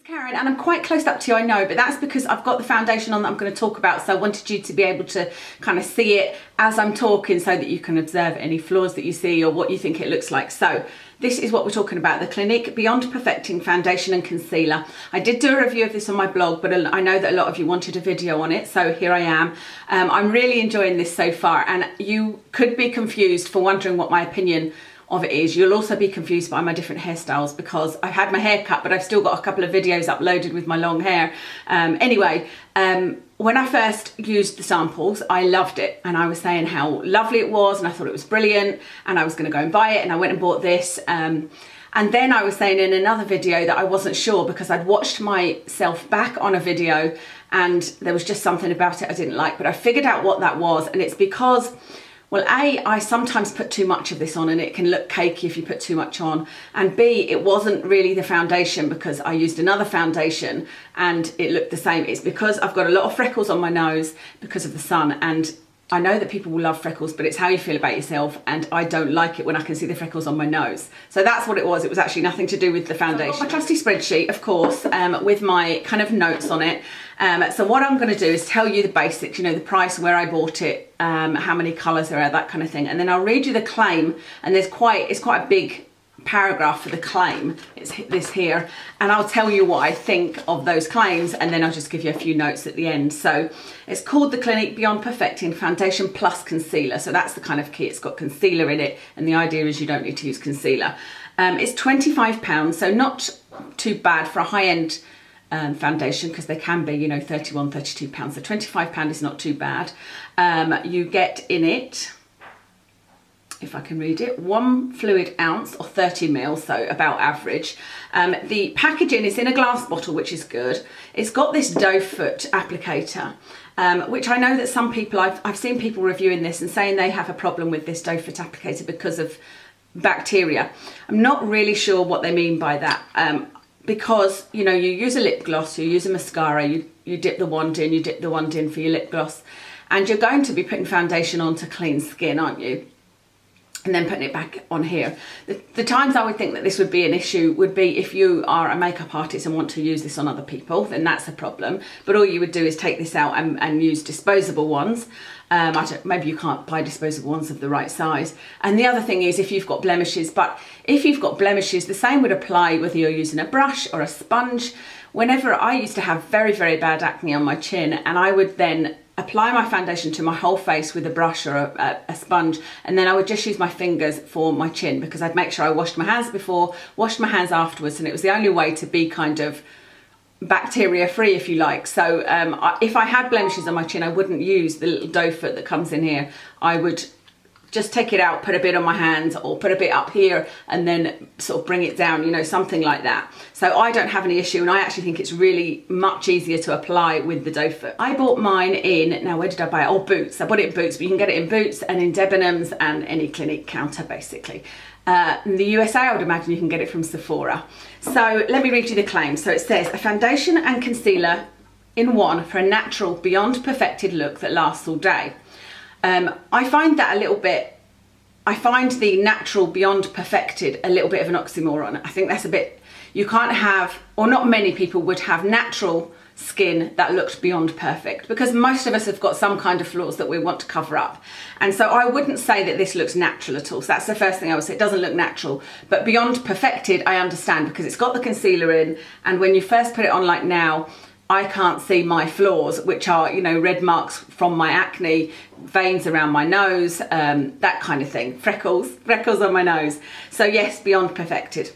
Karen, and I'm quite close up to you, I know, but that's because I've got the foundation on that I'm going to talk about, so I wanted you to be able to kind of see it as I'm talking so that you can observe any flaws that you see or what you think it looks like. So this is what we're talking about, the Clinique Beyond Perfecting Foundation and Concealer. I did do a review of this on my blog, but I know that a lot of you wanted a video on it, so here I am. I'm really enjoying this so far, and you could be confused for wondering what my opinion of it is. You'll also be confused by my different hairstyles because I've had my hair cut, but I've still got a couple of videos uploaded with my long hair. When I first used the samples, I loved it, and I was saying how lovely it was, and I thought it was brilliant, and I was going to go and buy it, and I went and bought this. And then I was saying in another video that I wasn't sure because I'd watched myself back on a video and there was just something about it I didn't like, but I figured out what that was, and it's because, well, A, I sometimes put too much of this on and it can look cakey if you put too much on, and B, it wasn't really the foundation because I used another foundation and it looked the same. It's because I've got a lot of freckles on my nose because of the sun, and I know that people will love freckles, but it's how you feel about yourself, and I don't like it when I can see the freckles on my nose. So that's what it was. It was actually nothing to do with the foundation. So I've got my trusty spreadsheet, of course, with my kind of notes on it. So what I'm going to do is tell you the basics, you know, the price, where I bought it, how many colours there are, that kind of thing. And then I'll read you the claim, and it's quite a big paragraph for the claim. It's this here, and I'll tell you what I think of those claims, and then I'll just give you a few notes at the end. So it's called the Clinique Beyond Perfecting Foundation Plus Concealer. So that's the kind of key. It's got concealer in it, and the idea is you don't need to use concealer. It's £25, so not too bad for a high-end foundation, because they can be, you know, £31, £32. So £25 is not too bad. You get in it, if I can read it, 1 fluid ounce or 30 ml, so about average. The packaging is in a glass bottle, which is good. It's got this doe foot applicator, which I know that some people, I've seen people reviewing this and saying they have a problem with this doe foot applicator because of bacteria. I'm not really sure what they mean by that, because, you know, you use a lip gloss, you use a mascara, you dip the wand in, you dip the wand in for your lip gloss, and you're going to be putting foundation on to clean skin, aren't you? And then putting it back on here. The times I would think that this would be an issue would be if you are a makeup artist and want to use this on other people, then that's a problem. But all you would do is take this out and use disposable ones. Maybe you can't buy disposable ones of the right size. And the other thing is if you've got blemishes, but if you've got blemishes, the same would apply whether you're using a brush or a sponge. Whenever I used to have very, very bad acne on my chin, and I would then apply my foundation to my whole face with a brush or a sponge, and then I would just use my fingers for my chin, because I'd make sure I washed my hands before, washed my hands afterwards, and it was the only way to be kind of bacteria free, if you like. So if I had blemishes on my chin, I wouldn't use the little doe foot that comes in here. I would just take it out, put a bit on my hands or put a bit up here, and then sort of bring it down, you know, something like that. So I don't have any issue, and I actually think it's really much easier to apply with the doe foot. I bought mine in, now where did I buy it? Oh, Boots. I bought it in Boots, but you can get it in Boots and in Debenhams and any Clinique counter, basically. In the USA, I would imagine you can get it from Sephora. So let me read you the claim. So it says, a foundation and concealer in one for a natural, beyond perfected look that lasts all day. I find that a little bit, I find the natural beyond perfected a little bit of an oxymoron. I think that's a bit, you can't have, or not many people would have natural skin that looked beyond perfect, because most of us have got some kind of flaws that we want to cover up. And so I wouldn't say that this looks natural at all. So that's the first thing I would say. It doesn't look natural, but beyond perfected, I understand, because it's got the concealer in, and when you first put it on, like now, I can't see my flaws, which are, you know, red marks from my acne, veins around my nose, that kind of thing, freckles on my nose. So yes, beyond perfected.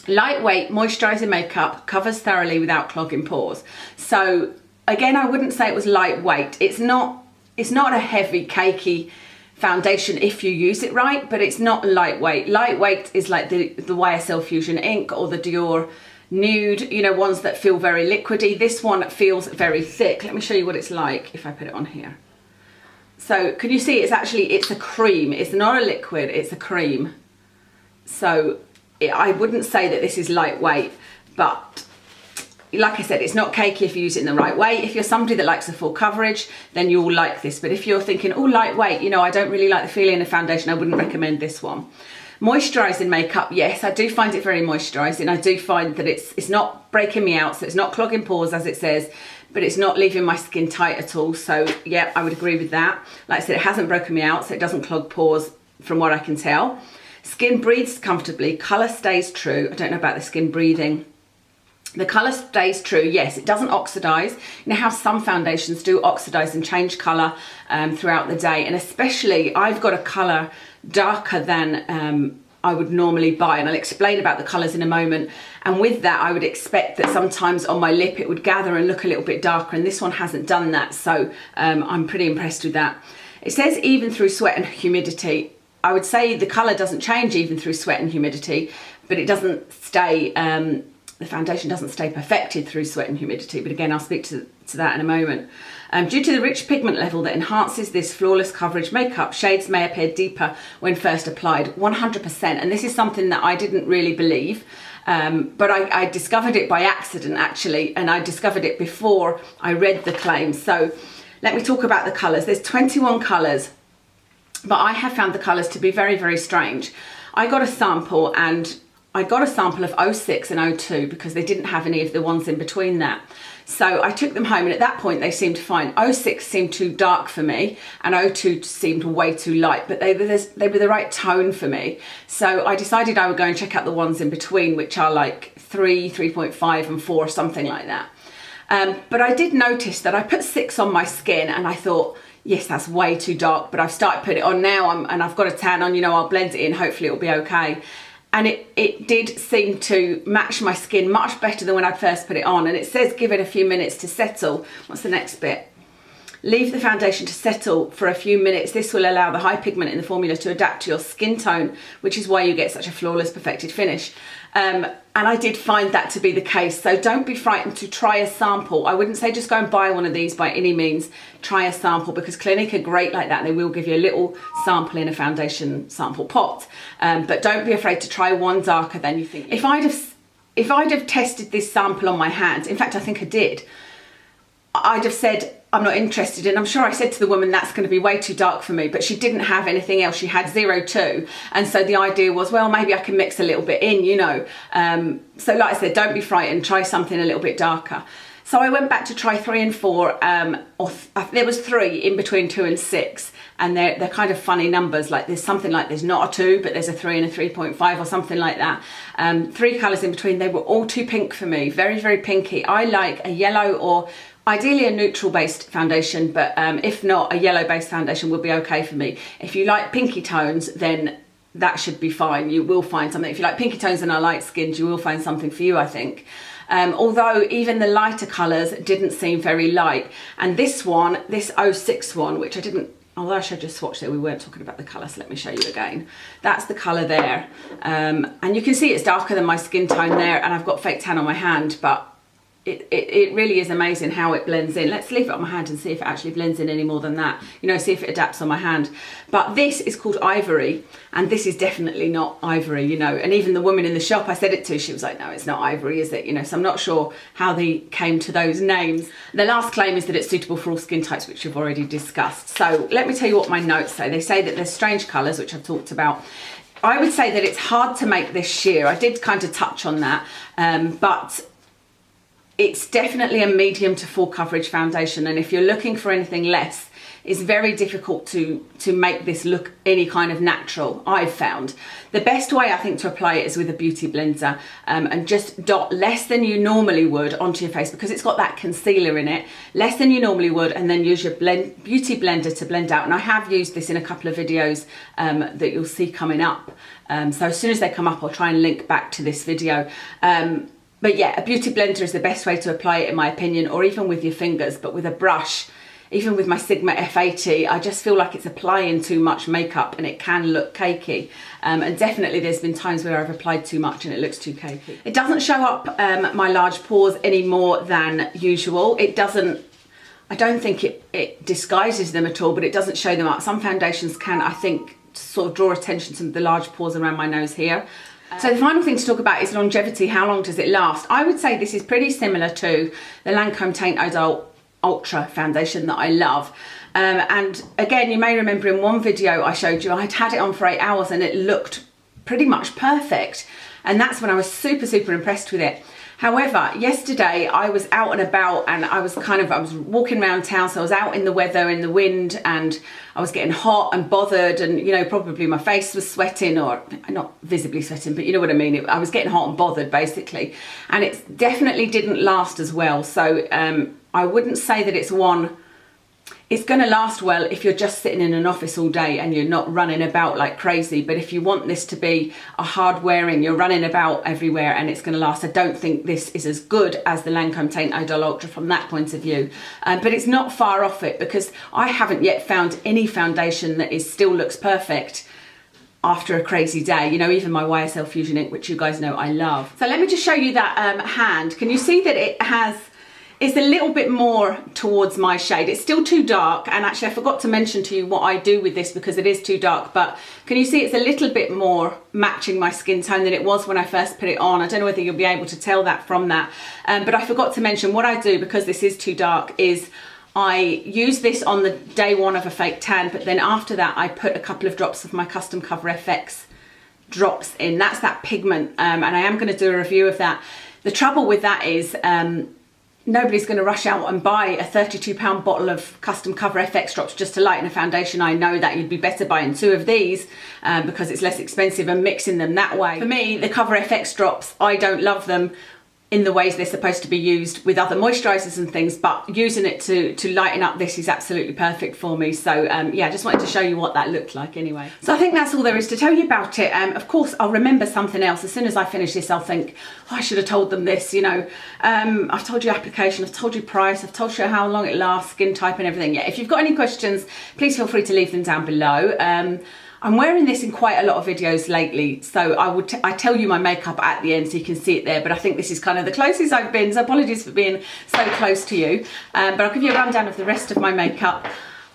Lightweight moisturising makeup, covers thoroughly without clogging pores. So again, I wouldn't say it was lightweight. It's not a heavy, cakey foundation if you use it right, but it's not lightweight. Lightweight is like the YSL Fusion Ink or the Dior Nude, you know, ones that feel very liquidy. This one feels very thick. Let me show you what it's like if I put it on here. So can you see it's a cream. It's not a liquid, it's a cream. So I wouldn't say that this is lightweight, but like I said, it's not cakey if you use it in the right way. If you're somebody that likes a full coverage, then you'll like this. But if you're thinking, oh, lightweight, you know, I don't really like the feeling of foundation, I wouldn't recommend this one. Moisturising makeup, yes, I do find it very moisturising. I do find that it's not breaking me out, so it's not clogging pores as it says, but it's not leaving my skin tight at all. So yeah, I would agree with that. Like I said, it hasn't broken me out, so it doesn't clog pores from what I can tell. Skin breathes comfortably, colour stays true. I don't know about the skin breathing. The colour stays true, yes, it doesn't oxidise. You know how some foundations do oxidise and change colour throughout the day, and especially I've got a colour darker than I would normally buy, and I'll explain about the colours in a moment. And with that, I would expect that sometimes on my lip it would gather and look a little bit darker, and this one hasn't done that, so I'm pretty impressed with that. It says even through sweat and humidity. I would say the colour doesn't change even through sweat and humidity, but it doesn't stay, the foundation doesn't stay perfected through sweat and humidity, but again, I'll speak to that in a moment. Due to the rich pigment level that enhances this flawless coverage makeup, shades may appear deeper when first applied, 100%. And this is something that I didn't really believe, but I discovered it by accident actually, and I discovered it before I read the claims. So let me talk about the colours. There's 21 colours, but I have found the colours to be very, very strange. I got a sample, and I got a sample of 06 and 02 because they didn't have any of the ones in between that. So I took them home, and at that point they seemed fine. 06 seemed too dark for me, and 02 seemed way too light, but they were the right tone for me. So I decided I would go and check out the ones in between, which are like 3, 3.5 and 4, something like that. But I did notice that I put 6 on my skin, and I thought, yes, that's way too dark, but I've started putting it on now, and I've got a tan on, you know, I'll blend it in, hopefully it'll be okay. And it did seem to match my skin much better than when I first put it on. And it says give it a few minutes to settle. What's the next bit? Leave the foundation to settle for a few minutes. This will allow the high pigment in the formula to adapt to your skin tone, which is why you get such a flawless, perfected finish. And I did find that to be the case. So don't be frightened to try a sample. I wouldn't say just go and buy one of these by any means. Try a sample, because Clinique are great like that. They will give you a little sample in a foundation sample pot. But don't be afraid to try one darker than you think. If I'd have tested this sample on my hand, in fact, I think I did, I'd have said, I'm not interested. And I'm sure I said to the woman, that's going to be way too dark for me, but she didn't have anything else. She had 02. And so the idea was, well, maybe I can mix a little bit in, you know. So like I said, don't be frightened, try something a little bit darker. So I went back to try 3 and 4, there was 3 in between 2 and 6. And they're kind of funny numbers, like there's something like there's not a 2, but there's a 3 and a 3.5 or something like that. 3 colours in between. They were all too pink for me, very, very pinky. I like a yellow, or ideally a neutral based foundation, but if not, a yellow based foundation will be okay for me. If you like pinky tones, then that should be fine. You will find something. If you like pinky tones and are light skinned, you will find something for you, I think. Although even the lighter colours didn't seem very light. And this one, this 06 one, which I didn't, although I should just swatch it, we weren't talking about the colour, so let me show you again. That's the colour there. And you can see it's darker than my skin tone there, and I've got fake tan on my hand, but it really is amazing how it blends in. Let's leave it on my hand and see if it actually blends in any more than that. You know, see if it adapts on my hand. But this is called Ivory, and this is definitely not Ivory, you know. And even the woman in the shop I said it to, she was like, no, it's not Ivory, is it? You know, so I'm not sure how they came to those names. The last claim is that it's suitable for all skin types, which we've already discussed. So let me tell you what my notes say. They say that there's strange colours, which I've talked about. I would say that it's hard to make this sheer. I did kind of touch on that, but it's definitely a medium to full coverage foundation, and if you're looking for anything less, it's very difficult to make this look any kind of natural, I've found. The best way I think to apply it is with a beauty blender, and just dot less than you normally would onto your face, because it's got that concealer in it, less than you normally would, and then use your beauty blender to blend out. And I have used this in a couple of videos that you'll see coming up. So as soon as they come up, I'll try and link back to this video. But yeah, a beauty blender is the best way to apply it in my opinion, or even with your fingers. But with a brush, even with my Sigma F80, I just feel like it's applying too much makeup and it can look cakey. And definitely there's been times where I've applied too much and it looks too cakey. It doesn't show up my large pores any more than usual. It doesn't, I don't think it disguises them at all, but it doesn't show them up. Some foundations can, I think, sort of draw attention to the large pores around my nose here. So the final thing to talk about is longevity. How long does it last? I would say this is pretty similar to the Lancome Teint Idole Ultra foundation that I love. And again, you may remember in one video I showed you, I'd had it on for 8 hours and it looked pretty much perfect. And that's when I was super, super impressed with it. However, yesterday I was out and about, and I was walking around town, so I was out in the weather, in the wind, and I was getting hot and bothered, and you know, probably my face was sweating, or not visibly sweating, but you know what I mean. I was getting hot and bothered basically, and it definitely didn't last as well. So I wouldn't say that it's going to last well if you're just sitting in an office all day and you're not running about like crazy. But if you want this to be a hard wearing, you're running about everywhere, and it's going to last. I don't think this is as good as the Lancome Teint Idol Ultra from that point of view. But it's not far off it, because I haven't yet found any foundation that still looks perfect after a crazy day. You know, even my YSL Fusion ink, which you guys know I love. So let me just show you that hand. Can you see that it's a little bit more towards my shade? It's still too dark, and actually I forgot to mention to you what I do with this, because it is too dark, but can you see it's a little bit more matching my skin tone than it was when I first put it on. I don't know whether you'll be able to tell that from that, but I forgot to mention what I do, because this is too dark, is I use this on the day one of a fake tan, but then after that I put a couple of drops of my Custom Cover FX drops in. That's that pigment, and I am going to do a review of that. The trouble with that is nobody's going to rush out and buy a £32 bottle of Custom Cover FX drops just to lighten a foundation. I know that you'd be better buying 2 of these because it's less expensive, and mixing them that way. For me, the Cover FX drops, I don't love them in the ways they're supposed to be used with other moisturisers and things, but using it to lighten up this is absolutely perfect for me. So yeah, I just wanted to show you what that looked like anyway. So I think that's all there is to tell you about it. Of course, I'll remember something else. As soon as I finish this, I'll think, oh, I should have told them this, you know. I've told you application, I've told you price, I've told you how long it lasts, skin type and everything. Yeah, if you've got any questions, please feel free to leave them down below. I'm wearing this in quite a lot of videos lately, so I tell you my makeup at the end so you can see it there, but I think this is kind of the closest I've been, so apologies for being so close to you. But I'll give you a rundown of the rest of my makeup.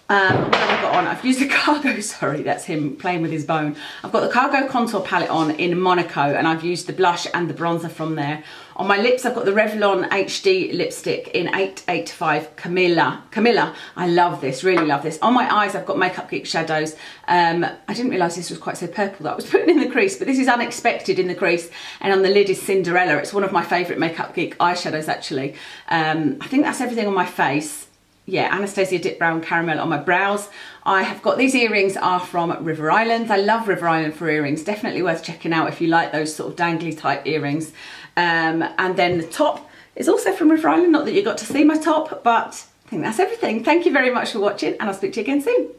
What have I got on? I've used the Cargo, sorry, that's him playing with his bone. I've got the Cargo contour palette on in Monaco, and I've used the blush and the bronzer from there. On my lips, I've got the Revlon HD lipstick in 885 Camilla. I love this, really love this. On my eyes, I've got Makeup Geek shadows. I didn't realise this was quite so purple that I was putting in the crease, but this is Unexpected in the crease, and on the lid is Cinderella. It's one of my favourite Makeup Geek eyeshadows, actually. I think that's everything on my face. Yeah, Anastasia Dip Brow and Caramel on my brows. I have got these earrings are from River Island. I love River Island for earrings. Definitely worth checking out if you like those sort of dangly type earrings. And then the top is also from River Island. Not that you got to see my top, but I think that's everything. Thank you very much for watching, and I'll speak to you again soon.